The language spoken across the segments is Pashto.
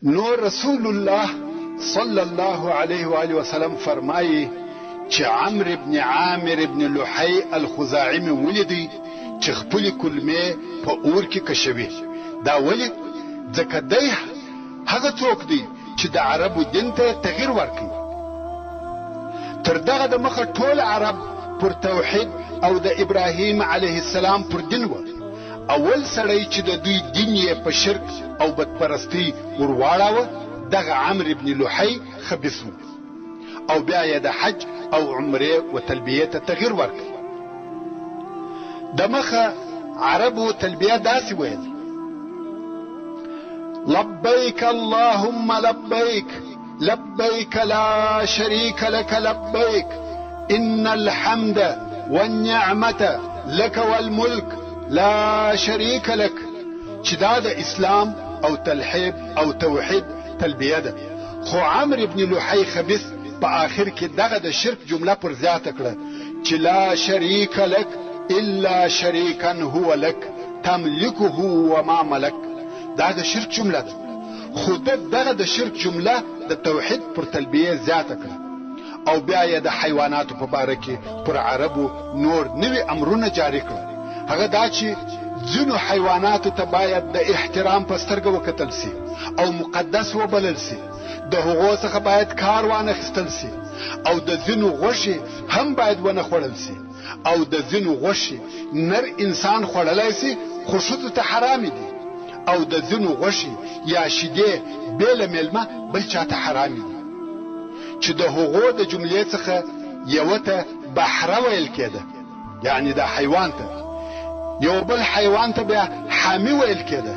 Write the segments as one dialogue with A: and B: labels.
A: نو رسول الله صلی الله علیه و آله وسلم فرمایي چې عمرو ابن عامر ابن لحی الخزاعي مې ولیدی چې خپلې کلمې په اور کې کشوي. دا ولې؟ ځکه دی هغه څوک دی چې د عربو دین ته تغییر ورکوي. تر دغه د مخه ټول عرب پر توحید او د ابراهیم علیه السلام پر دین و. اول سړی چې د دوی دین یې په شرک او بدپرستی ورواړاوه دغه عمرو ابن لحی خبیث و، او بیا یې د حج او عمره و تلبیه ته تغییر ورکړ. د مخه عربو تلبیه داسې ویل: لبیک اللهم لبیک لبیک لا شریک لك لبیک ان الحمد والنعمة لك والملك لا شریک لك. چې دا د اسلام او تلحید او توحید تلبیه ده. خو عمرو ابن لحی خبیث په آخر کې دغه د شرک جمله پر زیاته کړه چې لا شریک لك الا شریکا هو لك تملكه وما ملك. دا د شرک جمله ده. خو دغه د شرک جمله د توحید پر تلبیه زیاته کړه. او بیا یې د حیواناتو په باره کې پر عربو نور نوي امرونه جاری کړل. هغه دا چې ځینو حیواناتو ته باید د احترام په سترګه وکتل سي او مقدس وبلل سي. د هغو څخه باید کار وانخیستل سي. او د ځینو غوښې هم باید ونه خوړل سي. او د ځینو غوښې نر انسان خوړلی سي خو ښځو ته حرام دي. او د ځینو غوښې یا شیدې بې له میلمه بل چاته حرام دي. چې د هغو د جملې څخه یوه ته بحره ویل کېده، یعنی دا حیوان ته. یو بل حیوان ته بیا حامی ویل کېده،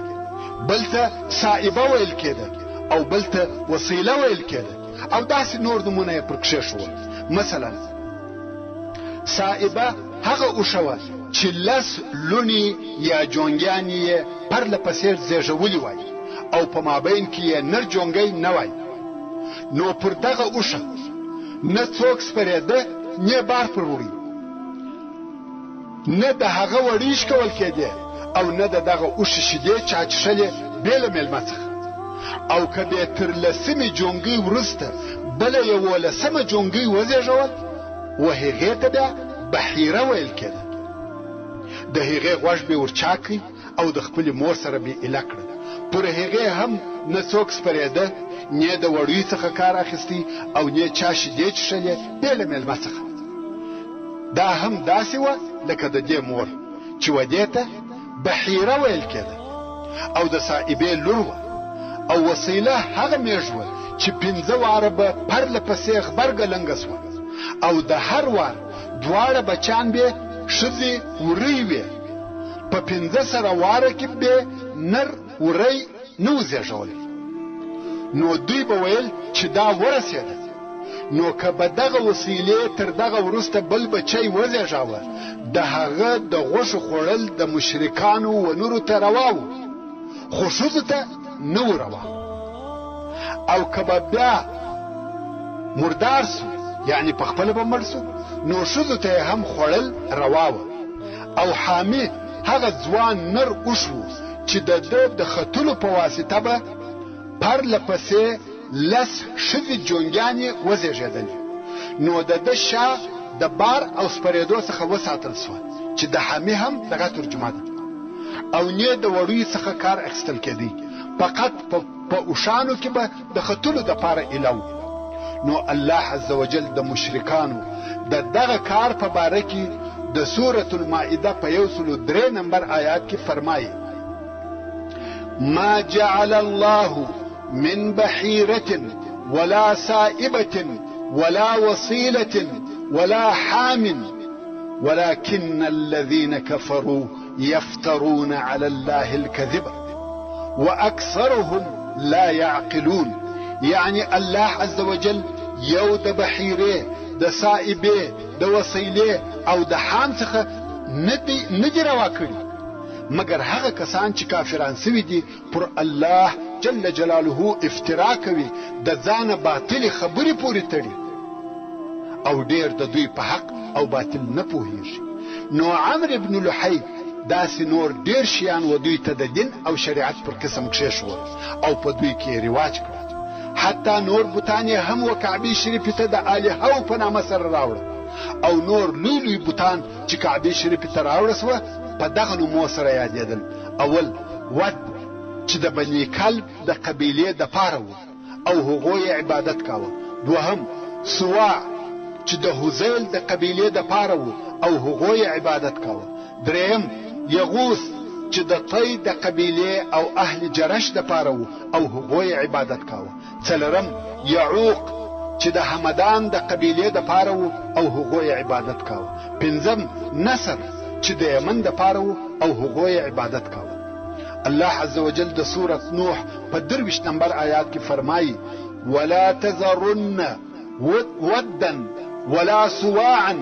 A: بل ته صائبه ویل کېده، او بل ته وسیله ویل کېده، او داسې نور نمونه یې پر کښېښول. مثلا صائبه هغه اوښه وه چې 10 لوڼې یا جونګیانې یې پرله پسې زیږولي وای او په مابین کې یې نر جونګی نه وای. نو پر دغه اوښه نه څوک سپرېده نه بار پر وړي، نه د هغه وړي شکول کېدې، او نه د دغه اوښې شیدې چا څښلې بې له میلمه څخه. او که بیا تر 10مې جونګۍ وروسته بله 11مه جونګۍ وزېږول، و هغې ته بیا بحیره ویل کېده. د هغې غوږ به ورچاکي او د خپلې مور سره به ایله کړه. پر هغې هم نه څوک سپرېده، نه د وړیو څخه کار اخیستی، او نه چا شیدې څښلې بې له میلمه څخه. دا هم داسې وه لکه د دې مور چې ودې ته بحیره ویل کېده. او د صائبې لور وه. او وسیله هغه میږ وه چې 5 واره به پرله پسې غبرګه لنګه سوه، او د هر وار دواړه بچان به ښځې وری وې. په 15 سره واره کې به نر وری نه و زېږولی. نو دوی به ویل چې دا ورسېده. نو که به دغه وسیلې تر دغه وروسته بل بچی وزېږاوه، د هغه د غوښو خوړل د مشرکانو و نورو ته روا و، خو ښځو ته نه و روا. او که به بیا مردار سو، یعنی په خپله به مړ سو، نو ښځو ته هم خوړل روا و. او حامي هغه ځوان نر اوښ و چې د ده د ختلو په واسطه به پرله پسې 10 ښځې جونګیانې وزېږېدلې. نو د ده شا د بار او سپرېدو څخه وساتل سوه چې د حامي هم دغه ترجمه ده. او نه د وړیو څخه کار اخیستل کېدی، فقط په اوښانو کې به د ختلو دپاره ایله و. نو الله عز وجل د مشرکانو د دغه کار په باره کې د سورة المائده په 103 نمبر آیات کې فرمایي: ما جعل الله من بحيرة ولا سائبة ولا وصيلة ولا حام ولكن الذين كفروا يفترون على الله الكذب وأكثرهم لا يعقلون. يعني الله عز وجل یو د بحیره، د سائبه، د وسیله او د حام څخه نه دی روا کړي، مګر هغه کسان چې کافران سوي دي پر الله جل جلاله افترا کوي، د ځانه باطل خبرې پورې تړي، او ډیر د دوی په حق او باطل نه پوهیږي. نو عمرو ابن لحی داسې نور ډیر شیان و دوی ته د دین او شریعت پر قسم کښېښول او په دوی کې رواج کړ. حتی نور بوتان هم و کعبې شریفې ته د الهو په نامه سره راوړه او نور لوی لوی بوتان چې کعبې شریفې ته راوړه سوه په دغه نومو سره یادېدل. اول ود چې د بني کلب د قبیلې د پاره و او هغو یې عبادت کاوه. دوهم سواع چې د هذیل د قبیلې د پاره و او هغو یې عبادت کاوه. دریم یغوث چې د طی د قبیلې او اهل جرش د پاره و او هغو یې عبادت کاوه. څلورم یعوق چې د حمدان د قبیلې د پاره و او هغو یې عبادت کاوه. پنځم نصر چې د یمن د پاره و او هغو یې عبادت کاوه. الله عز وجل د سورة نوح په 23 نمبر آیات کې فرمایي ولا تذرن ودا ولا سواعا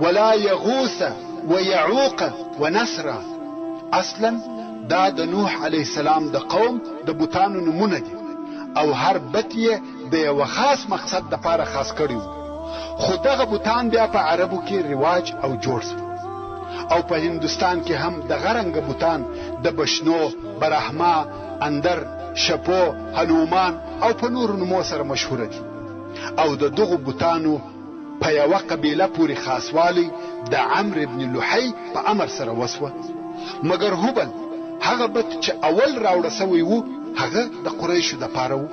A: ولا يغوث ويعوق ونسرا. اصلا دا د نوح علیه السلام د قوم د بوتانو نمونه دي او هر بت یې د یو خاص مقصد د پاره خاص کړی و. خو دغه بوتان بیا په عربو کې رواج او جوړ شو او په هندوستان کې هم د غرنګ بوتان د بشنو، برهما، اندر، شپو، هنومان او په نورو نومو سره مشهوره دي او د دغو بوتانو په یوه قبیله پورې خاصوالی د عمرو بن لحی په امر سره وسوه. مګر هبل هغه بت چې اول راوړه سوی و هغه د قریشو د پاره و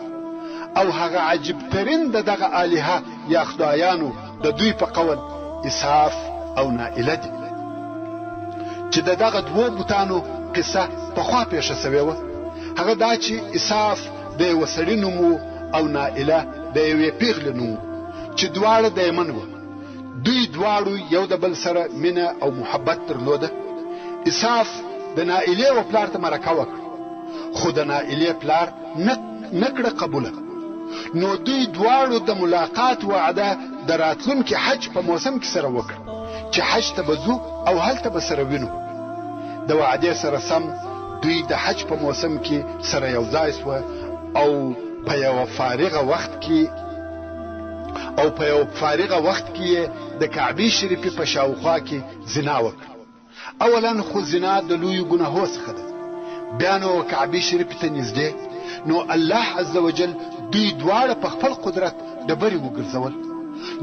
A: او هغه عجیب ترین د دغه الهه یا خدایانو د دوی په قول اساف او نائله دي چې دغه دوه بوتانو قصه پخوا پیښه سوې وه. هغه دا چې اساف د یوه سړي نوم و او نائله د یوې پیغلې نوم و چې دواړه د یمن وه. دوی دواړو یو د بل سره مینه او محبت درلوده. اساف د نائلې و پلار ته مرکه وکړه خو د نائلې پلار نه کړه قبوله. نو دوی دواړو د ملاقات وعده د راتلونکي حج په موسم کې سره وکړه چې حج ته به ځو او هلته به سره وینو. د وعدې سره سم دوی د حج په موسم کې سره یو ځای سوه او په یو فارغه وخت کې د کعبې شریفې په شاوخوا کې زنا وکړه. اولا خو زنا د لویو ګناهو څخه ده. بیا نو کعبې شریفې ته نږدې نو الله عز وجل دوی دواړه په خپل قدرت ډبرې وګرځول.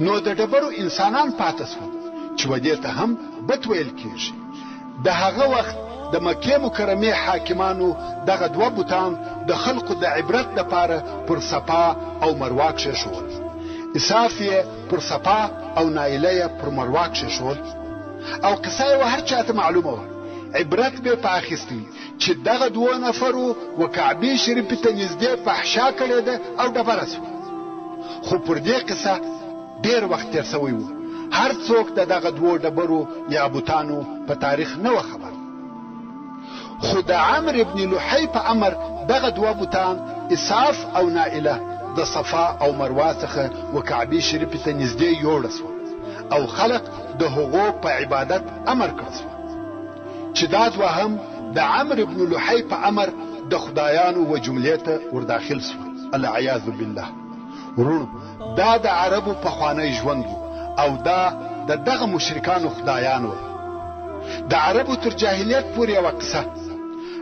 A: نو د ډبرو انسانان پاته سول چې ودې ته هم بت ویل کېږي. د هغه وخت د مکې مکرمې حاکمانو دغه دوه بوتان د خلقو د عبرت دپاره پر صفا او مروه کښېښول. اساف یې پر صفا او نائله یې پر مروه کښېښول او قصه یې هر چاته معلومه وه. عبرت به په اخیستی چې دغه دوه نفرو و کعبې شریفې ته نږدې فحشا کړې ده او ډبره سوه. خو پر دې قصه ډېر وخت تېر سوی و. هر څوک د دغه دوه ډبرو یا بوتانو په تاریخ نه و خبر. خو د عمرو بن لحی په امر دغه دوه بوتان اساف او نائله د صفا او مروه څخه و کعبې شریفې ته نږدې یوړه سوه او خلق د هغو په عبادت امر کړ سوه چې دا دوه هم د عمرو بن لحی په امر د خدایانو و جملې ته ورداخل سوه. العیاذ بالله. ورونو دا د عربو پخوانی ژوند او دا د دغه مشرکانو خدایان وو. د عربو تر جاهلیت پورې یوه قصه.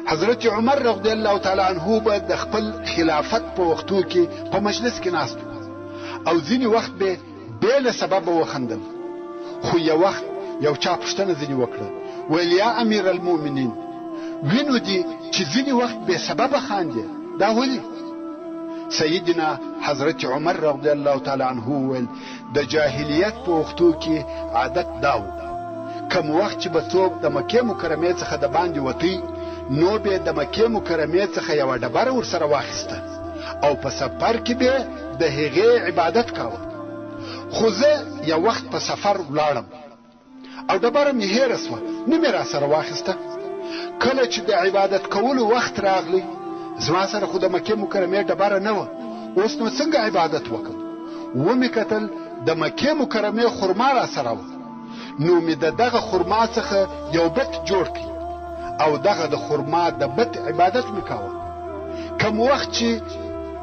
A: حضرت عمر رضی الله تعالی عنه به د خپل خلافت په وختو کې په مجلس کې ناست او ځینې وخت به بې له سببه وخندل. خو یو وخت یو چا پوښتنه ځینې وکړه ویل یا امیر المؤمنین وینو دي چې ځینې وخت بې سببه خاندې دا ولې؟ سیدنا حضرت عمر رضی الله تعالی عنه ویل د جاهلیت په وختو کې عادت دا و کوم وخت چې به څوک د مکې مکرمې څخه د باندې وتی نو به د مکې مکرمې څخه یوه ډبره ورسره واخیسته او په سفر کې به د هغې عبادت کاوه. خو زه یو وخت په سفر ولاړم او ډبره مې هېره سوه نه مې راسره واخیسته. کله چې د عبادت کولو وخت راغلی زما سره خو د مکې مکرمې ډبره نه وه. اوس نو څنګه عبادت وکړم؟ ومې کتل د مکې مکرمې خرما راسره وه. نو مې د دغه خرما څخه یو بت جوړ کړ او دغه د خرما د بت عبادت مې کاوه. کم وخت چې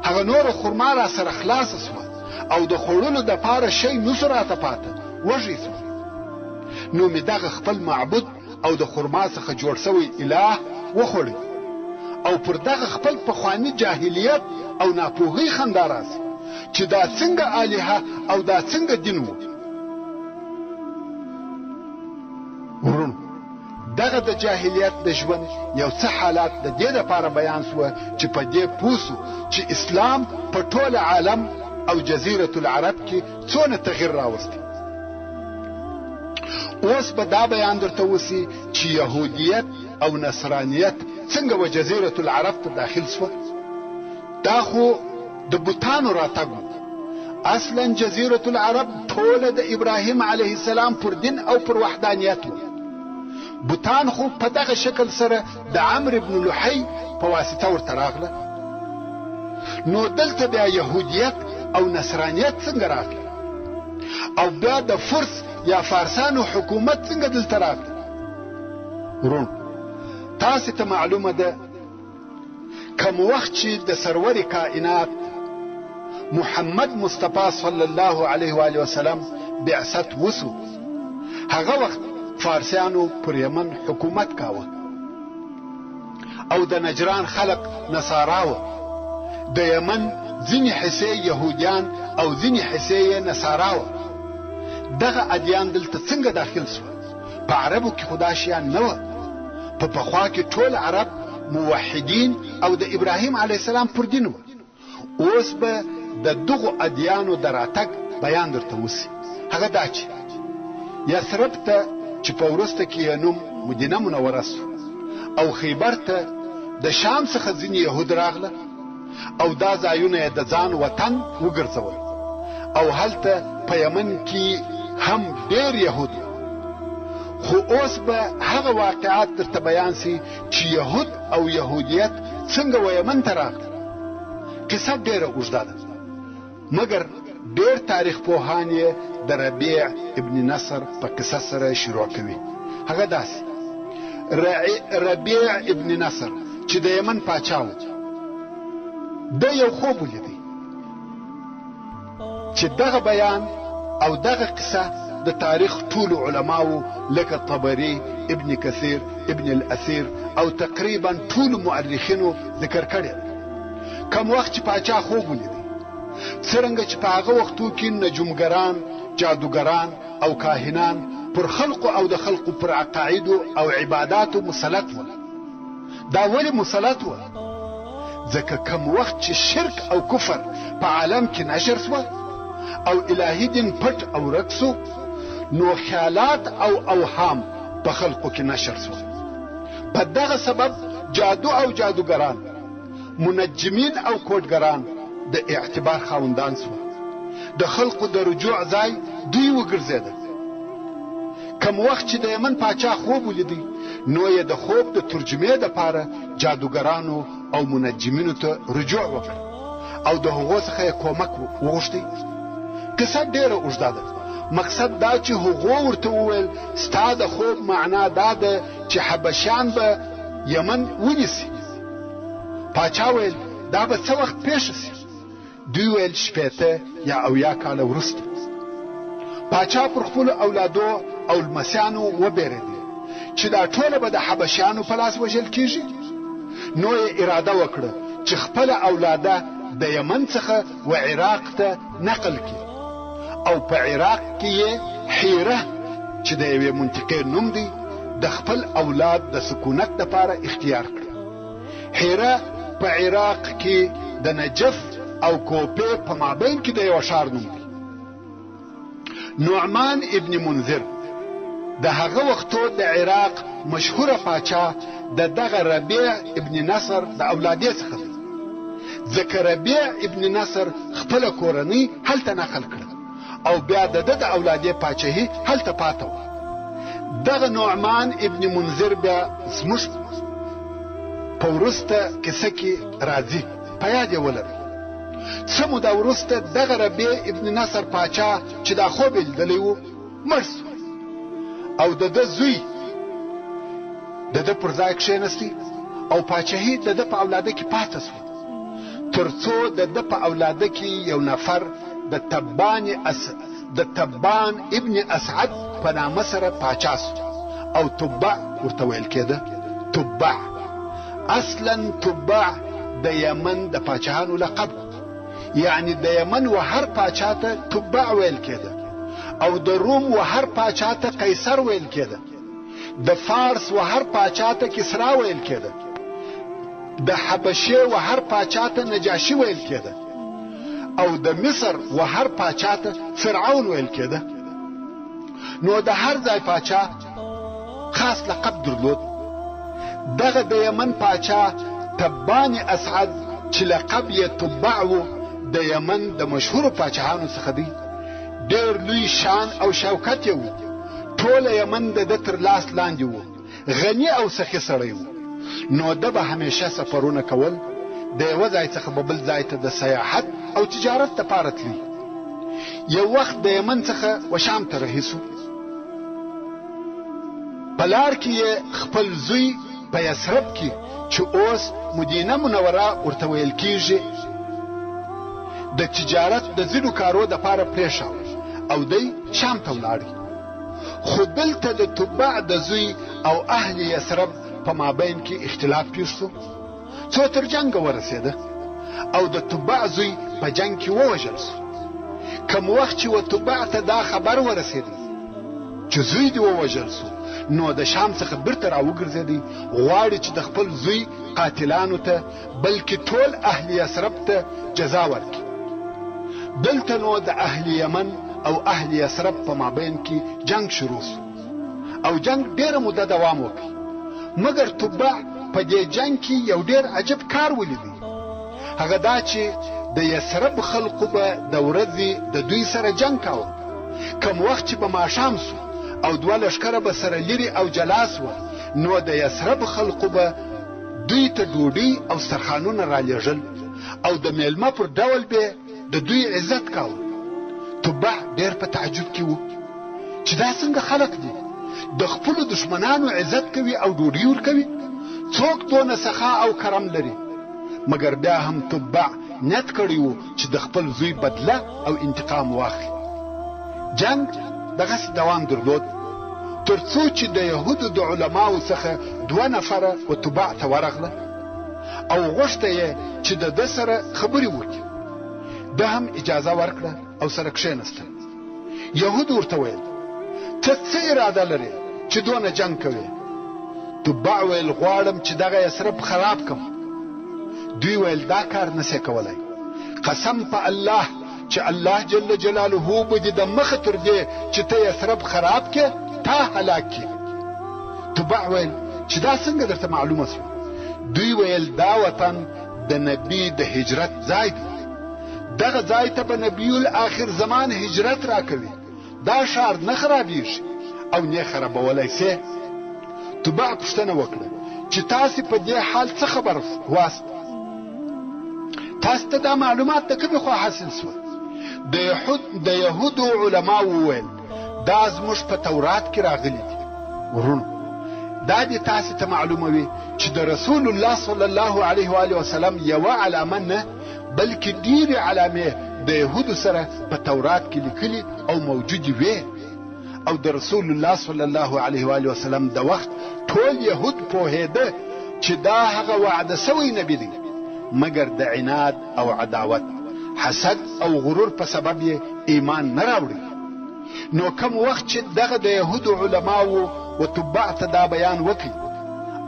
A: هغه نور خرما راسره خلاصه سوه او د خوړلو دپاره شی نسو راته پاته وږی سوه نو مې دغه خپل معبود او د خرما څخه جوړ شوی اله وخوړي او پر دغه خپل پخواني جاهلیت او ناپوهۍ خندا راسي چې دا څنګه الهه او دا څنګه دین و. ورونو دغه د جاهلیت د ژوند یو څه حالات د دې لپاره بیان سوه چې په دې پوه سو چې اسلام په ټول عالم او جزیرة العرب کې څونه تغییر راوستی. اوس به دا بیان درته وسی چې یهودیت او نصرانیت څنګه و جزیرة العرب ته داخل سوه. دا خو د بوتانو راتګ اصلا جزیرة العرب ټوله د ابراهیم علیه السلام پر دین او پر وحدانیت و. بوتان خو په دغه شکل سره د عمرو بن لحی په واسطه ورته راغله. نو دلته بیا یهودیت او نصرانیت څنګه راغله او بیا د فرس یا فارسانو حکومت څنګه دلته راغله. ورون تاسې ته معلومه ده کوم وخت چې د سرور کائنات محمد مصطفی صلی الله علیه و آله وسلم بعثت وسو هغه وخت فارسیانو پر یمن حکومت کاوه او د نجران خلق نصاراوه. د یمن ځینې حصې یهودیان او ځینې حصې نصاراوه. دغه ادیان دلته څنګه داخل سو؟ په عربو کې خدا شیان نه وه. په پخوا کې ټول عرب موحدین او د ابراهیم علیه السلام پر دین وه. اوس به د دغو ادیانو د راتګ بیان درته وسي. هغه دا چې یثرب ته چې په وروسته کې یې نوم مدینه منوره سو او خیبر ته د شام څخه ځینې یهود راغله او دا ځایونه یې د ځان وطن وګرځول او هلته په یمن کې هم ډېر یهود. خو اوس به هغه واقعات درته بیان سي چې یهود او یهودیت څنګه و یمن ته راغله. قصه ډېره اوږده ده مګر ډېر تاریخ پوهان یې د ربیع ابن نصر په قصه سره شروع کوي. هغه داسې ربیع ابن نصر چې د یمن پاچا و د یو خوب ولیدی چې دغه بیان او دغه قصه د تاریخ ټول علماو لکه طبری، ابن کثیر، ابن الاثیر او تقریبا ټول مؤرخینو ذکر کړی. کوم وخت چې پاچا خوب ولیدی څرنګه چې په هغه وختو کې نجومګران، جادوګران او کاهنان پر خلقو او د خلقو پر عقایدو او عباداتو مسلط و. دا ولې مسلط و؟ ځکه کوم وخت چې شرک او کفر په عالم کې نشر سوه او الهي دین پټ او ورک سو نو خیالات او اوهام په خلقو کې نشر سوه. په دغه سبب جادو او جادوګران، منجمین او کوډګران د اعتبار خاوندان سوه. د خلقو د رجوع ځای دوی وګرځېدل. کوم وخت چې د یمن پاچا خوب ولیدی نو یې د خوب د ترجمې دپاره جادوګرانو او منجمینو ته رجوع وکړ او د هغو څخه یې کومک وغوښتی. قصه ډېره اوږده ده. مقصد دا چې هغو ورته وویل ستا د خوب معنا دا ده چې حبشیان به یمن ونیسي. پاچا ویل دا به څه وخت پیښه سي؟ دوی ویل 80 یا 80 کاله وروسته. پاچا پر خپلو اولادو او لمسیانو وبېرېدی چې دا ټوله به د حبشیانو په لاس وژل کیږي. نو یې اراده وکړه چې خپله اولاده د یمن څخه و عراق ته نقل کړي او په عراق کې یې حیره چې د یوې منطقې نوم دی د خپل اولاد د سکونت دپاره اختیار کړه. حیره په عراق کې د نجف او کوپې په مابین کې د یو ښار نوم دی. نعمان ابن منذر د هغه وختو د عراق مشهوره پاچا د دغه ربیع ابن نصر د اولادې څخه دی. ځکه ربیع ابن نصر خپله کورنۍ هلته نقل کړه او بیا د ده د اولادې پاچاهي هلته پاته وه. دغه نعمان ابن منذر بیا زموږ په وروسته کیسه کې راځي، په یاد یې ولرئ. څه موده وروسته دغه ربیع ابن نصر پاچا چې دا خوب یې لیدلی و مړ سو او د ده زوی د ده پر ځای کښېنستی او پاچاهي د ده په اولاده کې پاته سوه تر څو د ده په اولاده کې یو نفر د تبان ابن اسعد په نامه سره پاچا سو او تبع ورته ویل کېده. تبع اصلا تبع د یمن د پاچاهانو لقب، یعنی د یمن و هر پاچا ته تبع ویل کېده، او د روم و هر پاچا ته قیصر ویل کېده، د فارس و هر پاچا ته کسرا ویل کېده، د حبشه و هر پاچا ته نجاشي ویل کېده، او د مصر و هر پاچا ته فرعون ویل کېده. نو د هر ځای پاچا خاص لقب درلود. دغه د یمن پاچا تبان اسعد چې لقب یې تبع و د یمن د مشهورو پاچاهانو څخه دی. ډېر لوی شان او شوکت یې و. ټوله یمن د ده تر لاس لاندې و. غني او سخي سړی و. نو ده به همیشه سفرونه کول، د یوه ځای څخه به بل ځای ته د سیاحت او تجارت دپاره تلي. یو وخت د یمن څخه و شام ته رهي سو. په لار کې یې خپل زوی په یثرب کې چې اوس مدینه منوره ورته ویل کېږي د تجارت د ځینو کارو دپاره پرېښاوه او دی شام ته ولاړی. خو دلته د تبع د زوی او اهل یثرب په مابین کې اختلاف پیښ سو، څو تر جنګه ورسېده او د تبع زوی په جنګ کې ووژل سو. کم وخت چې و تبع ته دا خبر ورسېده چې زوی دې ووژل سو، نو د شام څخه بیرته راوګرځېدی، غواړي چې د خپل زوی قاتلانو ته بلکې ټول اهل یثرب ته جزا ورکړي. دلته نو د اهل یمن او اهل یثرب په مابین کې جنگ شروع سو او جنگ ډېره موده دوام وکړي. مګر تبع په دې جنگ کې یو ډېر عجب کار ولیدی. هغه دا چې د یثرب خلقو به د ورځې د دوی سره جنگ کاوه. کم وخت چې به ماښام سو او دوه لښکره به سره لرې او جلا سوه، نو د یثرب خلقو به دوی ته ډوډۍ او سترخانونه رالیږل او د میلمه پر ډول به د دوی عزت کاوه. تبع ډېر په تعجب کې و چې دا څنګه خلق دي، د خپلو دشمنانو عزت کوي او ډوډۍ ورکوي. څوک دونه سخا او کرم لري؟ مګر بیا هم تبع نیت کړی و چې د خپل زوی بدله او انتقام واخلي. جنگ دغسې دوام درلود تر څو چې د یهودو د علماو څخه 2 نفره و تبع ته ورغله او غوښته یې چې د ده سره خبرې وکړي. ده هم اجازه ورکړه او سره کښېنستل. یهود ورته ویل ته څه اراده لرې چې دونه جنګ کوې؟ تبع ویل غواړم چې دغه یثرب خراب کم. دوی ویل دا کار نسې کولی. قسم په الله چې الله جل جلاله به دې د مخه تر دې چې ته یثرب خراب کې تا هلاک کې. تبع ویل چې دا څنګه درته معلومه شوه؟ دوی ویل دا وطن د نبی د هجرت ځای دی. دغه ځای ته به نبی الاخر زمان هجرت راکوي. دا ښار نه خرابیږي او نه خرابولی سې. تبع پوښتنه وکړه چې تاسې په دې حال څه خبر واست؟ تاسو ته دا معلومات د کومې خوا حاصل سوه؟ د یهودو علما وویل دا زموږ په تورات کې راغلي دي. ورونو دا دې تاسې ته معلوموي چې د رسول الله صلی الله علیه و آله وسلم یوه علامه نه بلکې ډېرې علامې د یهودو سره په تورات کې لیکلي او موجودې وې. او د رسول الله صلی الله علیه و آله وسلم د وخت ټول یهود پوهېده چې دا هغه وعده سوی نبی دی، مګر د عناد او عداوت، حسد او غرور په سبب یې ایمان نه راوړي. نو کم وخت چې دغه د یهودو علماو و تبع ته دا بیان وکړي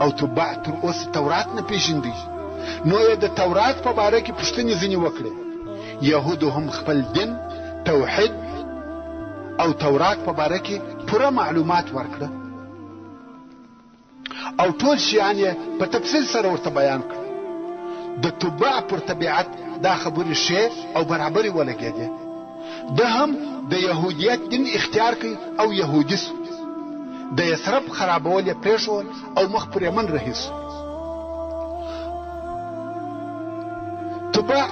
A: او تبع تر اوسه تورات نه پیژندي، نو یې د تورات په باره کې پوښتنې ځینې وکړې. یهودو هم خپل دین، توحید او تورات په باره کې پوره معلومات ورکړه او ټول شیان یې په تفصیل سره ورته بیان کړه. د تبع پر طبیعت دا خبرې ښې او برابرې ولګېدې. ده هم د یهودیت دین اختیار کوي او یهودي سو. د یثرب خرابول یې پرېښول او مخ پر یمن رهي سو. تبع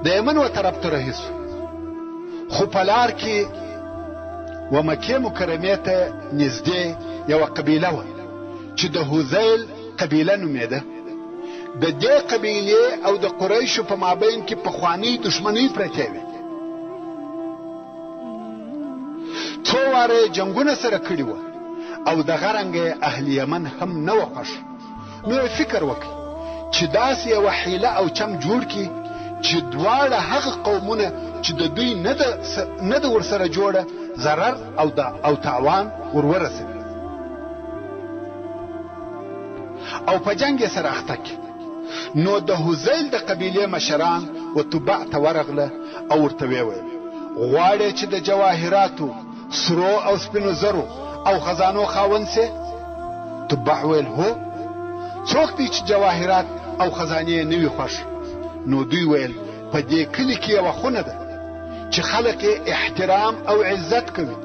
A: د یمن و طرف ته رهي سو، خو په لار کې و مکې مکرمې ته نږدې یوه قبیله وه چې د هذیل قبیله نومېده. د دې قبیلې او د قریشو په مابین کې پخوانۍ دښمنۍ پرتې وې. څو واره جنګونه سره کړي وه او دغه رنګه اهل یمن هم نه و خوښ. نو فکر وکړي چې داسې یوه حیله او چم جوړ کړي چې دواړه هغه قومونه چې د دوی نه د ورسره جوړه ضرر او تاوان ورورسوي او په جنګ یې سره اخته کړي. نو د هذیل د قبیلې مشران و تبع ته ورغله او ورته ویې ویل غواړې چې د جواهراتو سرو او سپینو زرو او خزانو خاوند سې؟ تبع ویل هو. څوک دی چې جواهرات او خزانې نه وي خوښ؟ نو دوی ویل په دې کلي کې یوه خونه ده چې خلک یې احترام او عزت کوي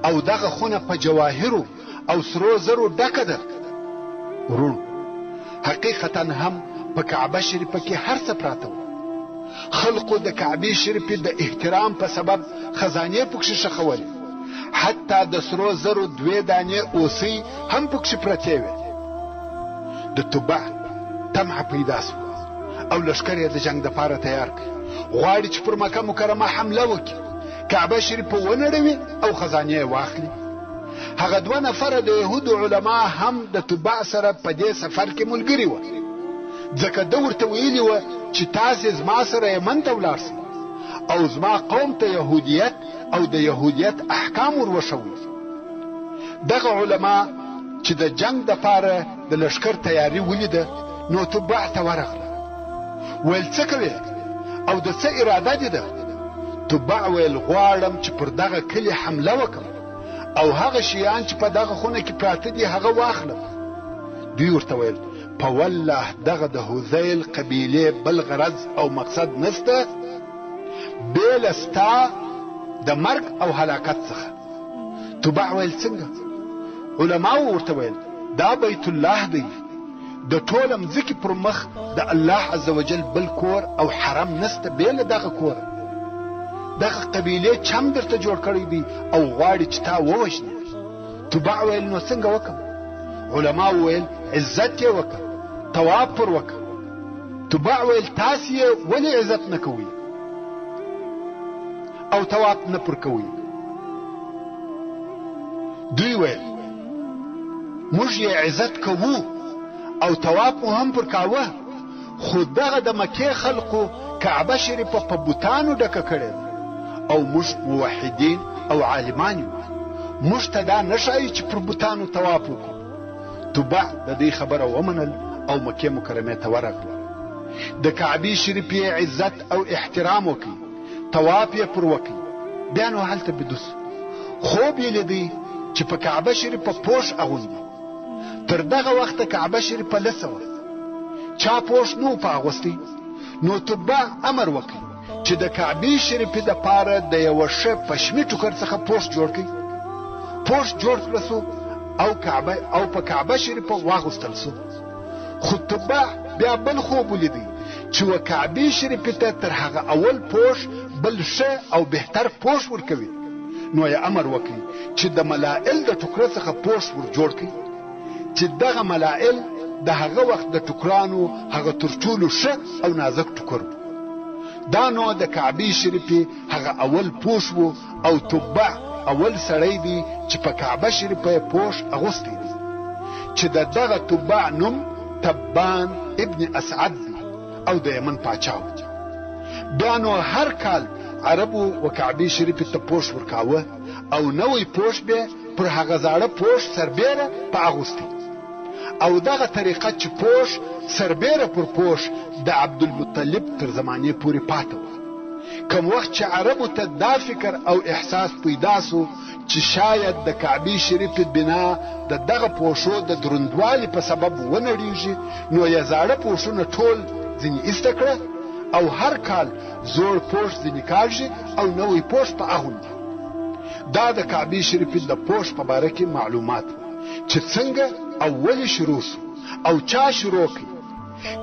A: او دغه خونه په جواهرو او سرو زرو ډکه ده. ورونو حقیقتا هم په کعبه شریفه کې هر څه پراته وو. خلقو د کعبې شریفې د احترام په سبب خزانې پکښې ښخولې، حتی د سرو زرو 2 دانې اوسۍ هم پکښې پرتې وې. د تبع طمعه پیدا سوه او لښکر یې د جنګ دپاره تیار کړ. غواړي چې پر مکه مکرمه حمله وکړي، کعبه شریفه ونړوي او خزانې یې واخلي. هغه 2 نفره د یهودو علما هم د تبع سره په دې سفر کې ملګري وه، ځکه ده ورته ویلي وه چې تاسې زما سره یمن ته ولاړ سئ او زما قوم ته یهودیت او د یهودیت احکام ور وښوئ. دغه علما چې د جنګ دپاره د لښکر تیاري ولیده نو تبع ته ورغله. ویل څه کوې او د څه اراده دې ده؟ تبع ویل غواړم چې پر دغه کلي حمله وکړم او هغه شیان چې په دغه خونه کې پراته دي هغه واخلم. دوی ورته ویل په والله دغه د هذیل قبیلې بل غرض او مقصد نسته بې له ستا د مرګ او هلاکت څخه. تبع ویل څنګه؟ علماو ورته ویل دا بیت الله دی، د ټوله مځکې پر مخ د الله عز وجل بل کور او حرم نسته بې له دغه کوره. دغه قبیلې چم درته جوړ کړی دی او غواړي چې تا ووژني. تبع ویل نو څنګه وکم؟ علما ویل عزت یې وکړه، طواف پر وکړه. تبع ویل تاسې یې ولې عزت نه کوئ او طواف نه پر کوئ؟ دوی ویل موږ یې عزت کوو او طواف مو هم پر کاوه، خو دغه د مکې خلقو کعبه شریفه په بوتانو ډکه کړې ده او موږ موحدین او عالمان یو، موږ ته دا نه ښایي چې پر بوتانو طواف وکړو. تبع د دې خبره ومنل او مکې مکرمې ته ورغله. د کعبې شریفې عزت او احترام وکړي، طواف یې پر وکړي. بیا نو هلته بدوس خوب یې لیدی چې په کعبه شریفه پوش اغوندي. تر دغه وخته کعبه شریفه لسه وه، چا پوش نه و په اغوستی. نو تبع امر وکړي چې د کعبې شریفې دپاره د یوه ښه پشمي ټوکر څخه پوش جوړ کړي. پوش جوړ کړه سو او په کعبه شریفه واغوستل سو. خو تبع بیا بل خوب ولیدی چې و کعبې شریفې ته تر هغه اول پوش بل ښه او بهتر پوش ورکوي. نو یې امر وکړي چې د ملائل د ټوکره څخه پوش ور جوړ کړي چې دغه ملائل د هغه وخت د ټوکرانو هغه تر ټولو ښه او نازک ټوکر و. دا نو د کعبې شریفې هغه اول پوش و او تبع اول سړی دی چې په کعبه شریفه یې پوش اغوستی دی چې د دغه تبع نوم تبان ابن اسعد دی او د یمن پاچا و. بیا نو هر کال عربو و کعبې شریفې ته پوش ورکاوه او نوی پوش به پر هغه زاړه پوش سربیره په اغوستی. او دغه طریقه چې پوش سربیره پر پوش د عبدالمطلب تر زمانې پورې پاته وه. کم وخت چې عربو ته دا فکر او احساس پیدا سو چې شاید د کعبې شریفې بنا د دغه پوشو د دروندوالي په سبب ونړیږي، نو یې زاړه پوشونه ټول ځینې ایسته کړه او هر کال زوړ پوش ځینې کاږي او نوی پوش په اغوندي. دا د کعبې شریفې د پوش په باره کې معلومات چې څنګه او ولې شروع سو او چا شروع کړي.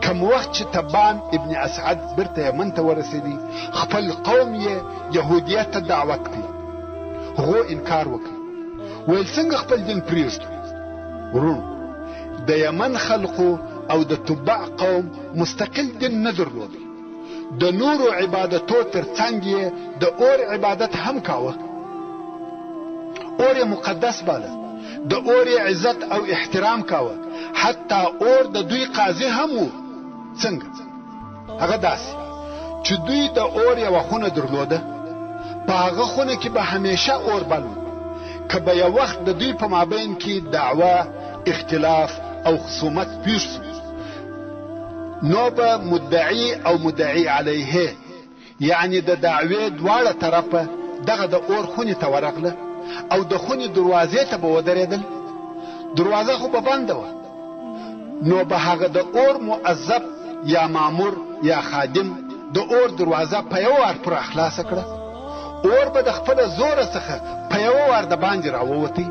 A: کم وخت چې تبان ابن اسعد برته یمن ته ورسېدی، خپل قوم یې یهودیت ته دعوت کړي. هغو انکار وکړي، ویل څنګه خپل دین پرېږدو؟ ورونو د یمن خلقو او د تبع قوم مستقل دین نه درلودی. د نورو عبادتو تر څنګ یې د اور عبادت هم کاوه. اور یې مقدس باله، د اور عزت او احترام کاوه، حتی اور د دوی قاضي هم و. څنګه؟ هغه داسې چې دوی د اور یوه خونه درلوده، په هغه خونه کې به همیشه اور بل و. که به یو وخت د دوی په مابین کې دعوه، اختلاف او خصومت پیښ شو، نو به مدعی او مدعی علیه، یعنی د دعوی دواړه طرفه دغه د اور خونې ته ورغله او د خونې دروازې ته به ودرېدل. دروازه خو به بنده وه، نو به هغه د اور معذب یا مامور یا خادم د اور دروازه په یو وار پر خلاصه کړه. اور به د خپل زور څخه په یو وار د باندې راووتی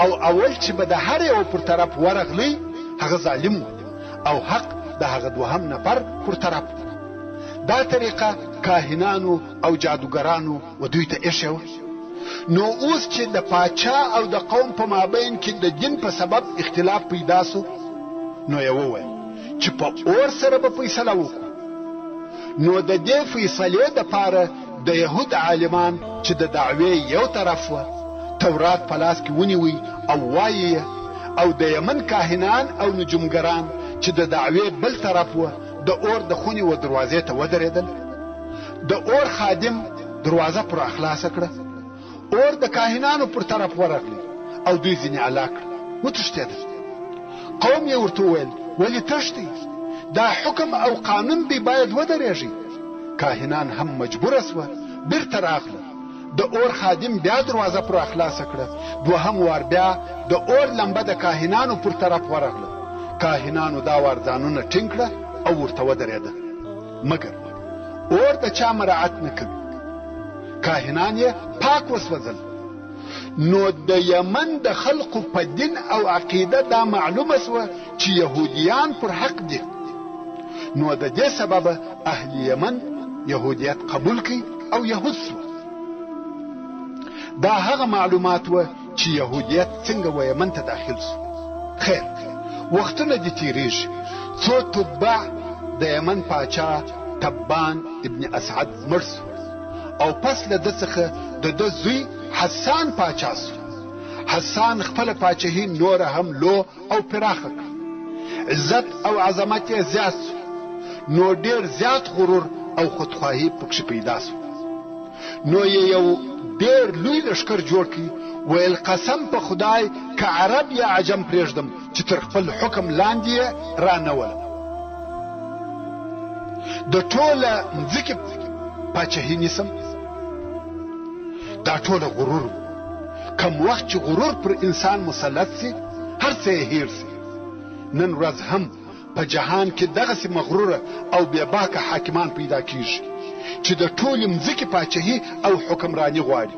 A: او اول چې به د هر یو پر طرف ورغلی هغه ظالم و او حق د هغه دوهم نفر پر طرف. دا طریقه کاهنانو او جادوګرانو و دوی ته ایښې وه. نو اوس چې د پاچا او د قوم په مابین کې د دین په سبب اختلاف پیدا سو، نو یې وویل چې په اور سره به فیصله وکړو. نو د دې فیصلې دپاره د یهود عالمان چې د دعوې یو طرف وه تورات په لاس کې ونیوی او وایي، او د یمن کاهنان او نجومګران چې د دعوې بل طرف وه د اور د خونې و دروازې ته ودرېدل. د اور خادم دروازه پر خلاصه کړه، اور د کاهنانو پر طرف ورغلی او دوی ځینې الا کړه، وتښتېدل. قوم یې ورته وویل ولې تښتئ؟ دا حکم او قانون دی، باید ودرېږي. کاهنان هم مجبوره سوه بیرته راغله. د اور خادم بیا دروازه پر خلاصه کړه، دوهم وار بیا د اور لمبه د کاهنانو پر طرف ورغله. کاهنانو دا وار ځانونه ټینګ کړه او ورته ودرېده، مګر اور د چا مراعت نه کوي. کاهنان یې پاک وسوځل. نو د یمن د خلقو په دین او عقیده دا معلومه سوه چې یهودیان پر حق دي. نو د دې سببه اهل یمن یهودیت قبول کړي او یهود سو. دا هغه معلومات و چې یهودیت څنګه و یمن ته داخل سو. خیر، وختونه دې تیریږي. څو تبع د یمن پاچا تبان ابن اسعد مړ سو او پس له ده څخه د ده زوی حسان پاچا سو. حسان خپله پاچاهي نوره هم لو او پراخه کړه. عزت او عظمت یې زیات سو، نو ډېر زیات غرور او خودخواهي پکښې پیدا سو. نو یې یو ډېر لوی لښکر جوړ کړي، ویل قسم په خدای که عرب یا عجم پرېږدم چې تر خپل حکم لاندې یې رانولم. د ټوله مځکې پاچاهي نیسم. دا ټوله غرور. کم وخت چې غرور پر انسان مسلط سي، هر څه یې هیر سي. نن ورځ هم په جهان کې دغسې مغروره او بېباکه حاکمان پیدا کیږي چې د ټولې مځکې پاچاهي او حکمراني غواړي.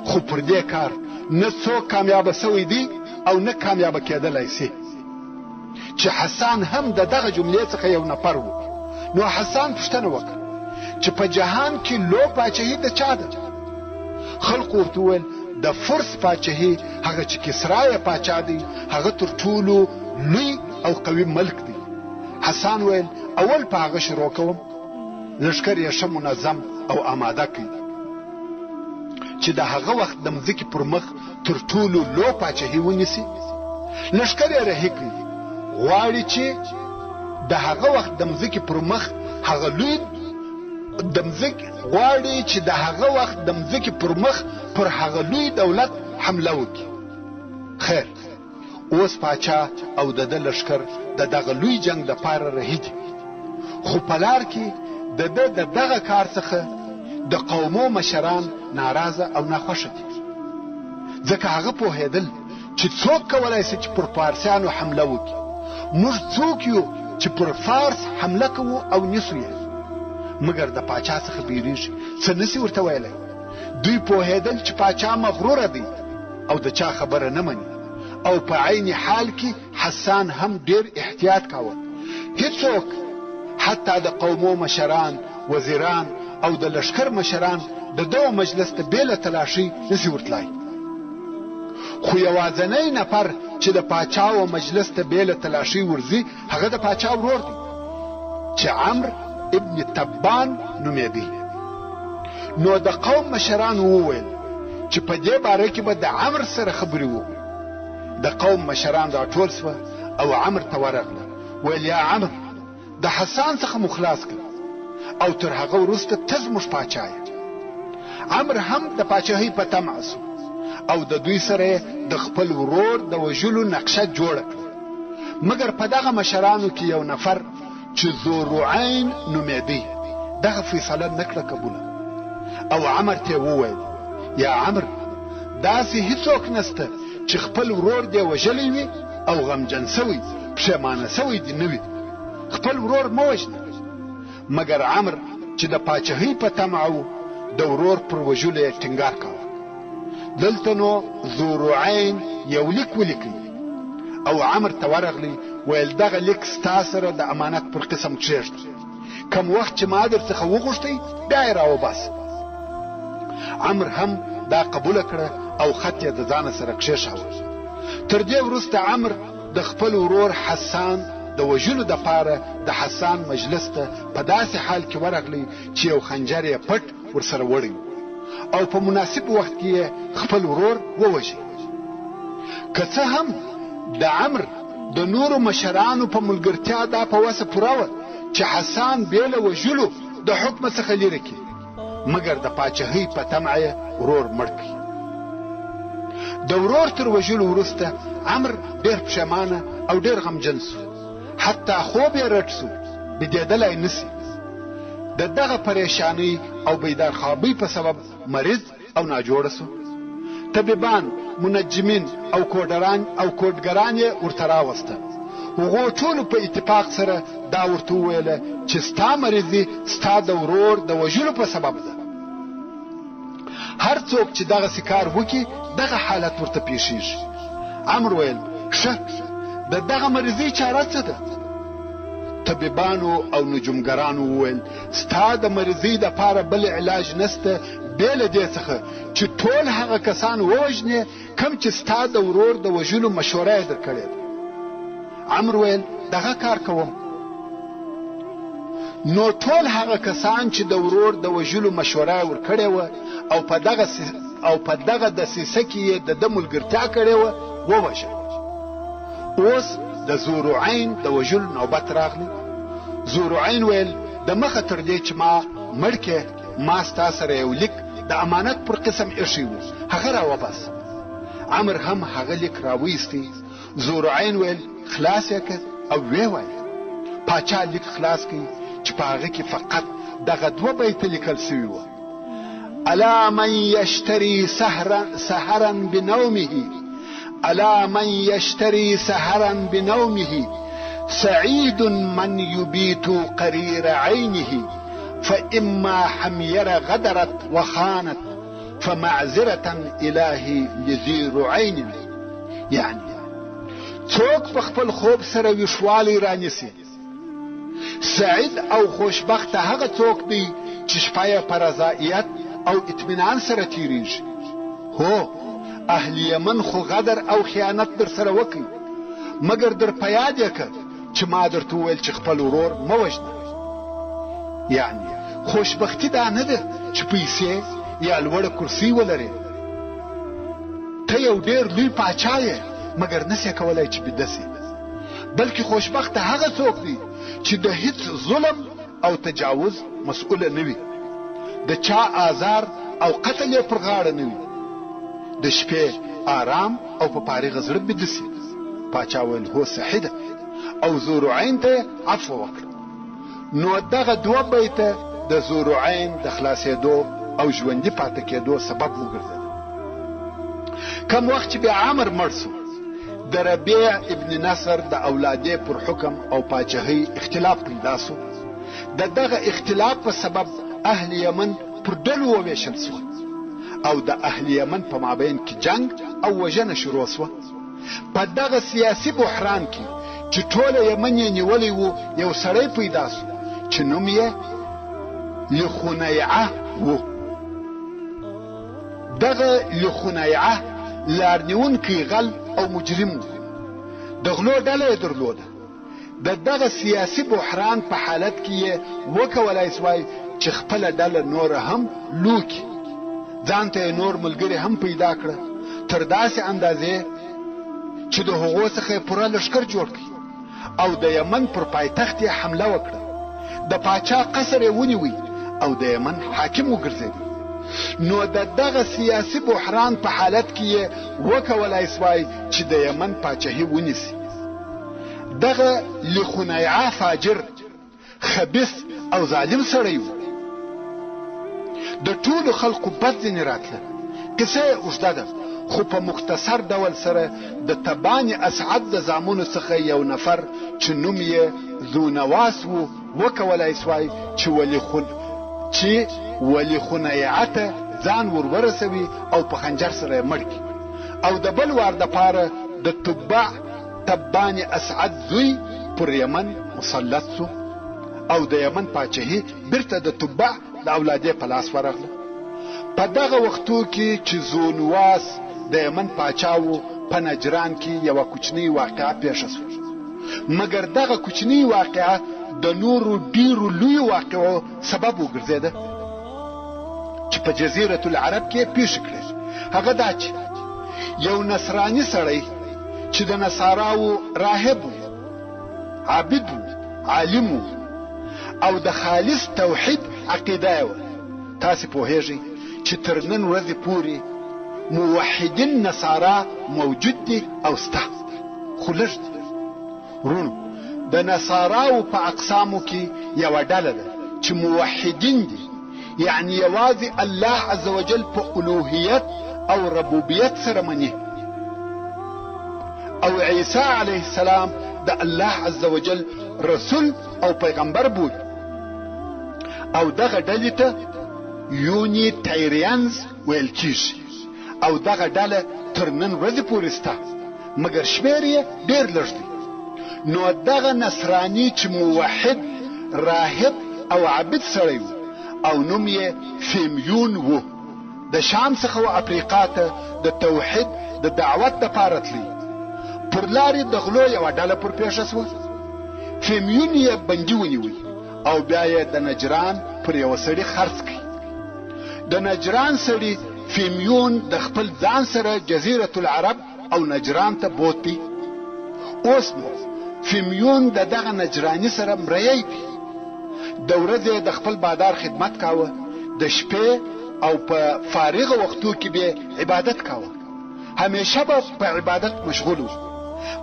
A: خو پر دې کار نه څوک کامیابه سوی دی او نه کامیابه کېدلی سي. چې حسان هم د دغه جملې څخه یو نفر و. نو حسان پوښتنه وکړه چې په جهان کې لو پاچاهي د چا ده؟ خلقو ورته وویل د فرس پاچاهي، هغه چې کسرا یې پاچا دی، هغه تر ټولو لوی او قوي ملک دی. حسان ویل اول په هغه شروع کوم. لښکر یې ښه منظم او آماده کړي چې د هغه وخت د مځکې پر مخ تر ټولو لو پاچاهي ونیسي. لښکر یې رهي کړي، غواړي چې د هغه وخت د مځکې پر مخ هغه لوی غواړي چې د هغه وخت د مځکې پر مخ پر هغه لوی دولت حمله وکړي. خیر، اوس پاچا او د ده لښکر د دغه لوی جنگ دپاره رهي دي. خو په لار کې د ده د دغه کار څخه د قومو مشران ناراضه او ناخوښه دي، ځکه هغه پوهېدل چې څوک کولی شي چې پر فارسیانو حمله وکړي. موږ څوک یو چې پر فارس حمله کوو او نیسو یې؟ مګر د پاچا څخه بیریږي، څه نسي ورته ویلی. دوی پوهېدل چې پاچا مغروره دی او د چا خبره نه مني. او په عین حال کې حسان هم ډېر احتیاط کاوه. هیڅوک حتی د قومو مشران، وزیران او د لښکر مشران د دغه مجلس ته بې له تلاشۍ نسي ورتلای. خو یوازینی نفر چې د پاچا و مجلس ته بې له تلاشۍ ورځي، هغه د پاچا ورور دی چې عمرو ابن تبان نومېدی. نو د قوم مشران وویل چې په دې باره کې به د عمر سره خبرې وکړو. د قوم مشران راټول سوه او عمر ته ورغله، ویل یا عمر د حسان څخه مو خلاص کړ او تر هغه وروسته ته زموږ پاچا یې. عمر هم د پاچاهۍ په طمع سو او د دوی سره د خپل ورور د وژلو نقشه جوړه کړه. مګر په دغه مشرانو کې یو نفر چې ذوالرعین نومېدی دغه فیصله نه کړه قبوله او عمر ته وویل یا عمر داسې هیڅوک نسته چې خپل ورور دې وژلی وي او غمجن سوی پښیمانه سوی دې نه وي. خپل ورور مه وژنه. مګر عمر چې د پاچاهۍ په طمع و د ورور پر وژلو یې ټینګار کاوه. دلته نو ذوالرعین یو لیک ولیکي او عمر ته ورغلی، ویل دغه لیک ستا سره د امانت پر قسم کښېږده، کم وخت چې ما در څخه وغوښتی بیا یې راوباسه. عمر هم دا قبوله کړه او خط یې د ځانه سره کښېښاوه. تر دې وروسته عمر د خپل ورور حسان د وژلو دپاره د حسان مجلس ته په داسې حال کې ورغلی چې یو خنجر یې پټ ورسره وړی او په مناسب وخت کې یې خپل ورور ووژي. که څه هم د عمر د نورو مشرانو په ملګرتیا دا په وسه پوره وه چې حسان بې له وژلو د حکمه څخه لرې کړي، مګر د پاچاهۍ په طمع یې ورور مړ کړي. د ورور تر وژلو وروسته عمر ډېر پښیمانه او ډېر غمجن سو، حتی خوب یې رټ سو، بیدېدلی نسي. د دغه پریشانۍ او بیدارخوابۍ په سبب مریض او ناجوړه سو. طبیبان، منجمین او کوډګران یې ورته راوسته. هغو ټولو په اتفاق سره دا ورته وویله چې ستا مریضي ستا د ورور د وژلو په سبب ده. هر څوک چې دغسې کار وکړي دغه حالت ورته پیښیږي. عمر ویل ښه، د دغه مریضۍ چاره څه ده؟ طبیبانو او نجومګرانو وویل ستا د مریضۍ دپاره بل علاج نسته بې له دې څخه چې ټول هغه کسان ووژنې کوم چې ستا د ورور د وژلو مشوره یې درکړې ده. عمر ویل دغه کار کوم. نو ټول هغه کسان چې د ورور د وژلو مشوره یې ورکړې وه او په دغه دسیسه کې یې د ده ملګرتیا کړې وه ووژل. اوس د ذوالرعین د وژلو نوبت راغلی. ذوالرعین ویل د مخه تر دې چې ما مړ کې ما ستا سره یو لیک د امانت پر قسم ایښی و، هغه راوباسه. عمر هم هغه لیک راویستی. ذوالرعین ویل خلاص یې کړ او ویې ویل. پاچا لیک خلاص کړي چې په هغه کې فقط دغه 2 بیته لیکل سوي وه: الا من یشتری سهرا بنومه الا من یشتری سهرا بنومه سعید من یبیت قریر عینه فاما حمیر غدرت وخانت فمعذرة الهی لذوالرعین. یعنی څوک په خپل خوب سره ویښوالی رانیسي. سعید او خوشبخته هغه څوک دی چې شپه یې په رضایت او اطمینان سره تیریږي. هو، اهل یمن خو غدر او خیانت در سره وکړي، مګر در په یاد یې کړ چې ما درته وویل چې خپل ورور مه وژنه. یعنی خوشبختي دا نه ده چې پیسې یا لوړه کرسي ولرې. ته یو ډېر لوی پاچا یې مګر نسې کولی چې بیده سي، بلکې خوشبخته هغه څوک دی چې د هیڅ ظلم او تجاوز مسؤله نه وي، د چا آزار او قتل یې پر غاړه نه وي، د شپې آرام او په فارغه زړه بیده سي. پاچا ویل هو صحیح ده او ذوالرعین ته عفو وکړه. نو دغه 2 بیته د ذوالرعین د خلاصېدو او ژوندي پاتې کېدو سبب وګرځېد. کم وخت چې بیا عمر مړ سو، د ربیع ابن نصر د اولادې پر حکم او پاچاهۍ اختلاف پیدا سو. د دغه اختلاف په سبب اهل یمن پر ډلو وویشل سو او د اهل یمن په مابین کې جنگ او وژنه شروع سوه. په دغه سیاسي بحران کې چې ټوله یمن یې نیولی و، یو سړی پیدا سو چې نوم یې لخنیعه و. دغه لخنیعه لارنیونکی غل او مجرم و. د غلو ډله یې درلوده. د دغه سیاسي بحران په حالت کې یې وکولای سوای چې خپله ډله نوره هم لوکي. ځان ته نور ملګري هم پیدا کړه تر داسې اندازې چې د هغو څخه پوره لښکر جوړ کړي او د یمن پر پایتخت یې حمله وکړه. د پاچا قصر یې ونیوی او د یمن حاکم وګرځېد. نو د دغه سیاسي بحران په حالت کې یې وکولای سوای چې د یمن پاچاهي ونیسي. دغه لخنیعه فاجر خبیث او ظالم سړی و. د ټولو خلقو بد ځینې راتله. قصه یې اوږده ده خو په مختصر ډول سره د تبان اسعد د زامنو څخه یو نفر چې نوم یې ذونواس و وکولای سوای چې ولی خنیعه ته ځان ورورسوي او په خنجر سره یې مړ کړي. او د بل وار دپاره د تبان اسعد زوی پر یمن مسلط سو او د یمن پاچاهي بیرته د تبع د اولادې په لاس ورغله. په دغه وختو کې چې ذونواس د یمن پاچا و په نجران کې یوه کوچنۍ واقعه پیښه سوه. مګر دغه کوچنۍ واقعه د نورو ډیرو لویو واقعو سبب وګرځېده چې په جزیرة العرب کې پیښه کړې. هغه دا چې یو نصراني سړی چې د نصاراو راهب و، عابد و، عالم و او د خالص توحید عقیده و. تاسې پوهیږئ چې تر نن ورځې پورې موحدین نصارا موجود دي او سته، خو لږ دي. ورونو د نصاراو په اقسامو کې یوه ډله ده چې موحدین دي، یعنی یوازې الله عز وجل په الوهیت او ربوبیت سره مني، او عیسی علیه السلام د الله عز وجل رسول او پیغمبر بود. او دغه ډلې ته یونیټیرینز ویل کیږي او دغه ډله تر نن ورځې پورې سته، مګر شمېر یې ډېر لږ دی. نو دغه نصراني چې موحد راهب او عابد سړی و او نوم یې فیمیون و، د شام څخه و افریقا ته د توحید د دعوت دپاره تللی. پر لارې د غلو یوه ډله پر پیښه سوه. فیمیون یې بندي ونیوی او بیا یې د نجران پر یوه سړي خرڅ کړي. د نجران سړي فیمیون د خپل ځان سره جزیرة العرب او نجران ته بوتلی. اوس نو فیمیون د دغه نجراني سره مریی دی. د ورځې د خپل بادار خدمت کاوه، د شپې او په فارغه وختو کې به عبادت کاوه. همیشه به په عبادت مشغول و.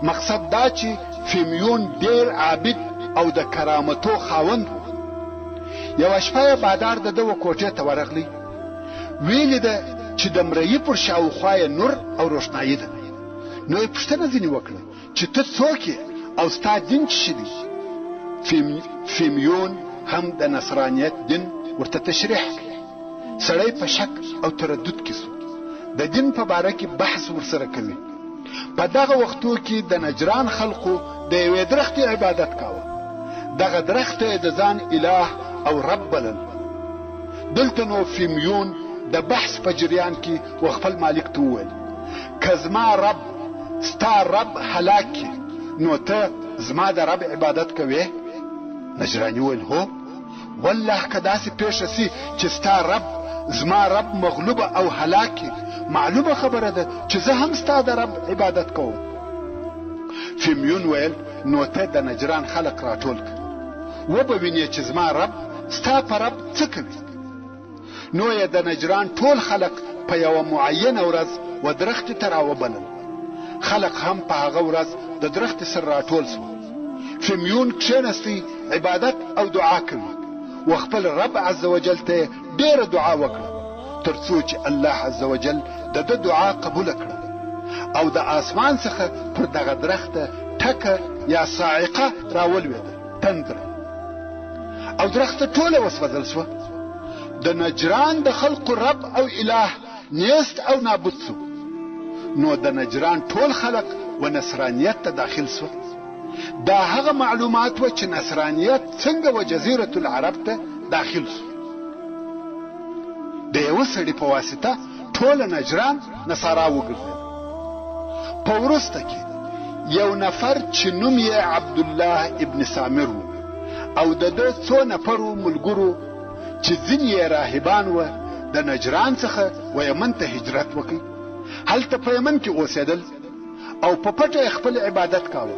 A: مقصد دا چې فیمیون ډیر عابد او د کرامتو خاوند و. یوه شپه بادار د ده و کوټې ته ورغلی. ویلې ده چې د مریي پر شاوخوا یې نور او روښنایي ده. نو یې پوښتنه ځینې وکړه چې ته څوک یې او ستا دین څه شی دی؟ فیمیون هم د نصرانیت دین ورته تشریح کړي. سړی په شک او تردد کې سو، د دین په باره کې بحث ورسره کوي. په دغه وختو کې د نجران خلقو د یوې درختې عبادت کاوه. دغه درخت یې د ځان اله او رب بلل. دلته نو فیمیون د بحث په جریان کې و خپل مالک ته وویل که زما رب ستا رب هلاک کړي نو ته زما د رب عبادت کوې؟ نجراني وویل هو والله که داسې پیښه سي چې ستا رب زما رب مغلوبه او هلاک کړي، معلومه خبره ده چې زه هم ستا د رب عبادت کوم. فیمیون ویل نو ته د نجران خلق راټول کړه، وبه وینې چې زما رب ستا په رب څه کوي. نو یې د نجران ټول خلق په یوه معینه ورځ و درختې ته راوبلل. خلق هم په هغه ورځ د درختې سر راټول سو. فیمیون کښېنستی عبادت او دعا کوي و خپل رب عز وجل ته ډېره دعا وکړه تر څو چې الله عز وجل د ده دعا قبوله کړه او د آسمان څخه پر دغه درخته ټکه یا صاعقه راولوېده، تندره، او درخته ټوله وسوځل سوه. د نجران د خلقو رب او اله نیست او نابود سو. نو د نجران ټول خلق و نصرانیت ته داخل سو. دا هغه معلومات و چې نصرانیت څنګه و جزیرة العرب ته داخل سو. د یوه سړي په واسطه ټوله نجران نصارا وګرځېد. په وروسته کې یو نفر چې نوم یې عبدالله ابن سامر و او د ده څو نفرو ملګرو چې ځینې یې راهبان و د نجران څخه و یمن ته هجرت وکړي. هلته په یمن کې اوسېدل او په پټه خپل عبادت کاوه،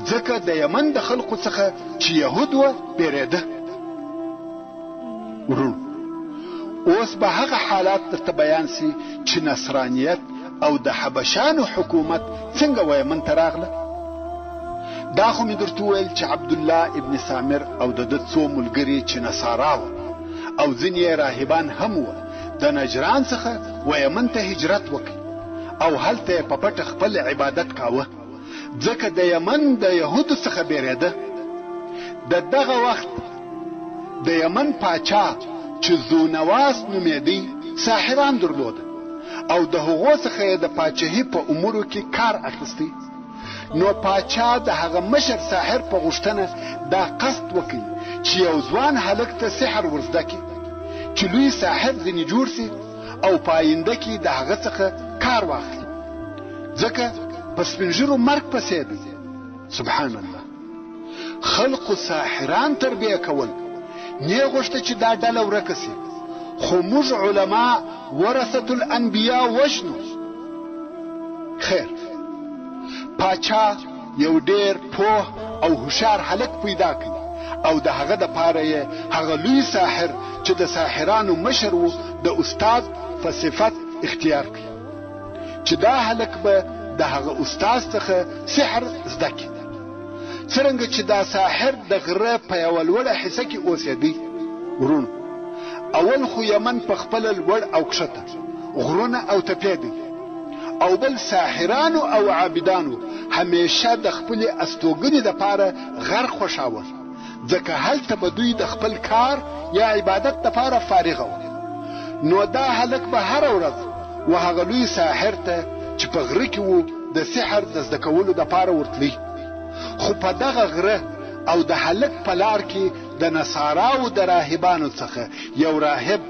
A: ځکه د یمن د خلقو څخه چې یهود و بیرېده. ورونو، اوس به هغه حالات درته بیان سي چې نصرانیت او د حبشانو حکومت څنګه و یمن ته راغله. دا خو مې درته وویل چې عبدالله ابن سامر او د ده څو ملګري چې نصارا وه او ځینې یې راهبان هم وه، د نجران څخه و یمن ته هجرت وکړي او هلته یې په پټه خپل عبادت کاوه، ځکه د یمن د یهودو څخه بیرېده. د دغه وخت د یمن پاچا چې ذونواس نومېدی ساحران درلوده او د هغو څخه یې د پاچهي په امورو کې کار اخیستی. نو پاچا د هغه مشر ساحر په غوښتنه دا قصد وکړي چې یو ځوان هلک ته سحر ورزده کړي چې لوی ساحر ځینې جوړ سي او په آینده کې د هغه څخه کار واخلي، ځکه په سپین ږیرو مرګ پسې دی. سبحان الله. خلقو ساحران تربیه کول، نه غوښته چې دا ډله ورکه سي، خو موږ علما ورثة الانبیاء وشنو. خیر، پاچا یو ډېر پوه او هوښیار هلک پیدا کړي او د هغه دپاره یې هغه لوی ساحر چې د ساحرانو مشر و د استاد په صفت اختیار کړي چې دا هلک به د هغه استاد څخه سحر زده کړي. څرنګه چې دا ساحر د غره په یوه لوړه حصه کې اوسېدی. ورونو، اول خو یمن په خپله لوړ او کښته غرونه او تپې دی، او بل ساحرانو او عابدانو همیشه د خپلې استوګنې دپاره غر خوښاوه، ځکه هلته به دوی د خپل کار یا عبادت دپاره فارغه وه. نو دا هلک به هره ورځ و هغه لوی ساحر ته چې په غره کې و د سحر د زده کولو دپاره ورتلی. خو په دغه غره او د هلک په لار کې د نصاراو د راهبانو څخه یو راهب،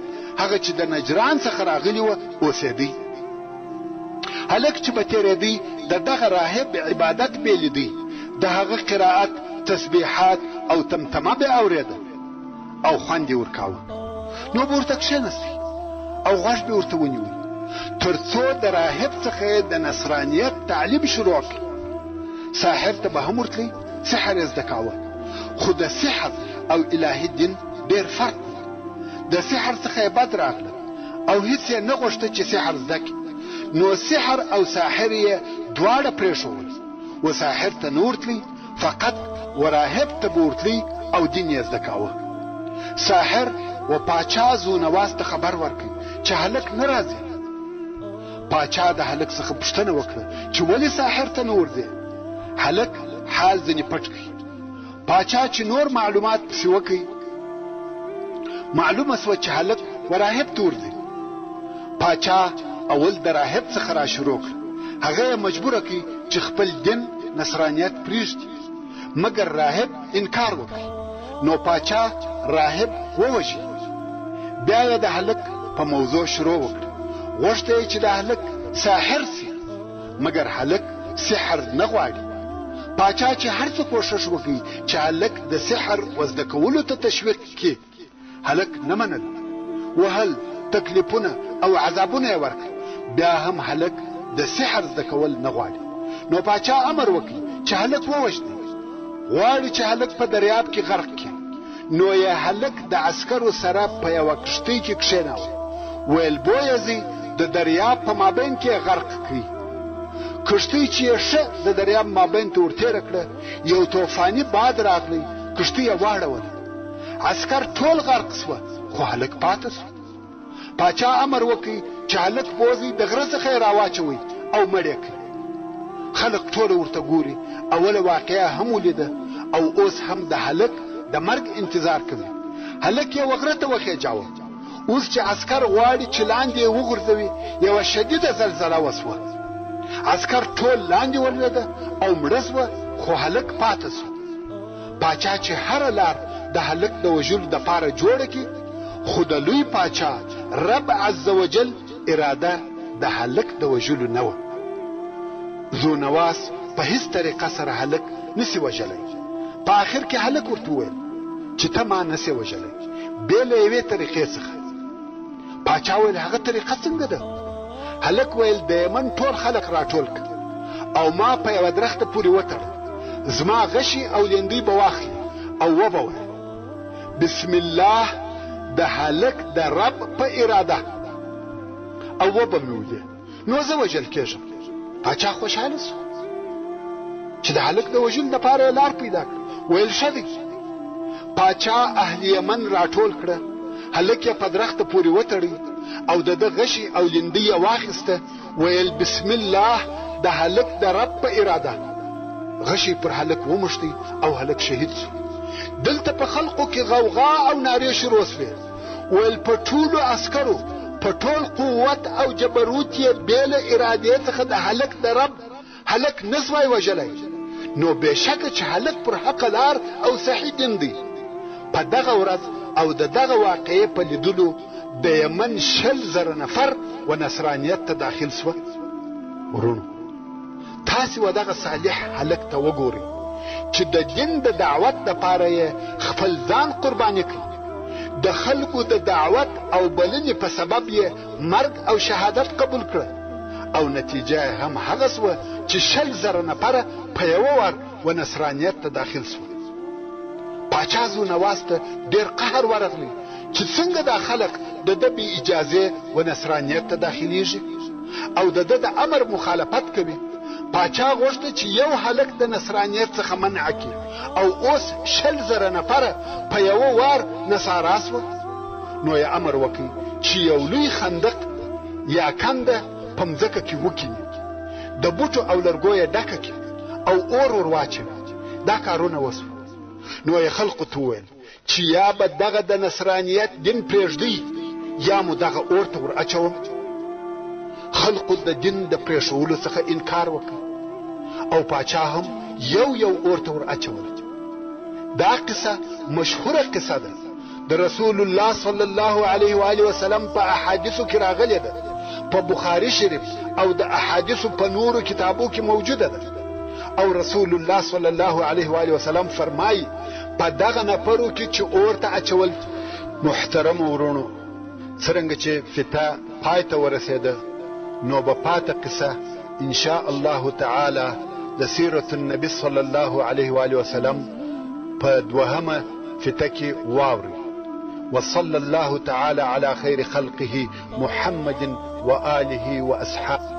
A: هغه چې د نجران څخه راغلی و، اوسېدی. هلک چې به تېرېدی د دغه راهب عبادت به یې لیدی، د هغه قرائت، تسبیحات او تمتمه به اورېده او خوند یې ورکاوه. نو به ورته کښېنستی او غوږ به ورته ونیوی تر څو د راهب څخه یې د نصرانیت تعلیم شروع کړي. ساحر ته به هم ورتلی، سحر یې زده کاوه، خو د سحر او الهي دین ډېر فرق و. د سحر څخه یې بد راغله او هیڅ یې نه غوښته چې سحر زده کړي. نو سحر او ساحر یې دواړه پرېښول و ساحر ته نه ورتلی، فقط و راهب ته به ورتلی او دین یې زده کاوه. ساحر و پاچا ذونواس ته خبر ورکړي چې هلک نه راځي. پاچا د هلک څخه پوښتنه وکړه چې ولې ساحر ته نه ورځې؟ هلک حال ځینې پټ کړي. پاچا چې نور معلومات پسې وکړي، معلومه سوه چې هلک و راهب ته ورځي. پاچا اول د راهب څخه را شروع کړ، هغه یې مجبوره کړي چې خپل دین نصرانیت پرېږدي، مګر راهب انکار وکړي. نو پاچا راهب ووژي. بیا یې د هلک په موضوع شروع وکړه، غوښته یې چې د هلک ساحر سي، مګر هلک سحر نه غواړي. پاچا چې هر څه کوښښ وکړي چې هلک د سحر وزده کولو ته تشویق کړي، هلک نه منل، وهل، تکلیفونه او عذابونه یې ورکړل، بیا هم هلک د سحر زده کول نه غواړي. نو پاچا امر وکړي چې هلک ووژني، غواړي چې هلک په دریاب کې غرق کړي. نو یې هلک د عسکرو سره په یوه کښتۍ کې کښېناوه، ویل بویه ځي د دریاب په مابین کې یې غرق کړي. کښتۍ چې یې ښه د دریاب مابین ته ورتېره کړه، یو طوفاني باد راغلی، کښتۍ یې واړوله، عسکر ټول غرق سوه، خو هلک پاته سو. پاچا امر وکړي چې هلک بوځي د غره څخه یې راواچوئ او مړ یې کړي. خلک ټوله ورته ګوري، اوله واقعه هم ولیده او اوس هم د هلک د مرګ انتظار کوي. هلک یې غره ته وخېجاوه. اوس چې عسکر غواړي چې لاندې یې وغورځوي، یوه شدیده زلزله وسوه، عسکر ټول لاندې ولوېده او مړه سوه، خو هلک پاته سو. پاچا چې هره لار د هلک د وژلو دپاره جوړه کړي، خو د لوی پاچا رب عز وجل اراده د هلک د وژلو نه وه. ذونواس په هیڅ طریقه سره هلک نسی وژلی. په آخر کې هلک ورته وویل چې ته ما نسی وژلی بې له یوې طریقې څخه. پاچا ویل هغه طریقه څنګه ده؟ هلک ویل د یمن ټول خلک راټول کړه او ما په یوه درخته پورې وتړه، زما غشي او لیندۍ به واخلي او وبه وایي بسم الله د هلک د رب په اراده، او وبه مې ویلې، نو زه وژل کېږم. پاچا خوشحاله سو چې د هلک د وژلو دپاره یې لار پیدا کړه. ویل ښه دی. پاچا اهل یمن راټول کړه، هلک یې په درخته پورې وتړی او د ده غشي او لیندۍ یې واخیسته، ویل بسم الله د هلک د رب په اراده. غشي پر هلک ومشتی او هلک شهید سو. دلته په خلقو کې غوغا او نارې شروع سوې. ویل په ټولو عسکرو په ټول قوت او جبروت یې بې له ارادې څخه د هلک د رب هلک نسوای وژلی، نو بېشکه چې هلک پر حقه لار او صحیح دین دی. په دغه ورځ او د دغه واقعې په لیدلو د یمن 20,000 نفر و نصرانیت ته داخل سوه. ورونو تاسې و دغه صالح هلک ته وګورئ چې د دین د دعوت دپاره یې خپل ځان قرباني کړي. د خلکو د دعوت او بلنې په سبب یې مرګ او شهادت قبول کړه، او نتیجه هم هغه سوه چې 20,000 نفره په یوه وار و نصرانیت ته داخل سوه. پاچا زو نواز ته ډېر قهر ورغلی چې څنګه دا خلک د ده بې اجازې و نصرانیت ته داخلیږي او د ده د امر مخالفت کوي. پاچا غوښته چې یو هلک د نصرانیت څخه منع کړي او اوس 20,000 نفره په یوه وار نصارا سوه. نو یې امر وکړي چې یو لوی خندق یا کنده په مځکه کې وکیني، د بوټو او لرګو یې ډکه کړي او اور ور واچوي. دا کارونه وسوه. نو یې خلقو ته وویل چې یا به دغه د نصرانیت دین پرېږدئ یا مو دغه اور ته ور اچوم. خلقو د دین د پرېښولو څخه انکار وکړ او پاچا هم یو یو اور ته ور اچول. دا قصه مشهوره قصه ده، د رسول الله صلی الله علیه و آله وسلم په احادیثو کې راغلې ده، په بخاري شریف او د احادیثو په نورو کتابو کې موجوده ده. او رسول الله صلی الله علیه و آله وسلم فرمایي په دغه نفرو کې چې اور ته اچول. محترم ورونو، څرنګه چې فتح پای ته ورسېده نو به پاته قصه ان شاء الله تعالی د سیرت النبی صلی الله علیه و آله وسلم په دوهمه فتح کې واوري. وصلى الله تعالى على خير خلقه محمد وآله وأصحابه.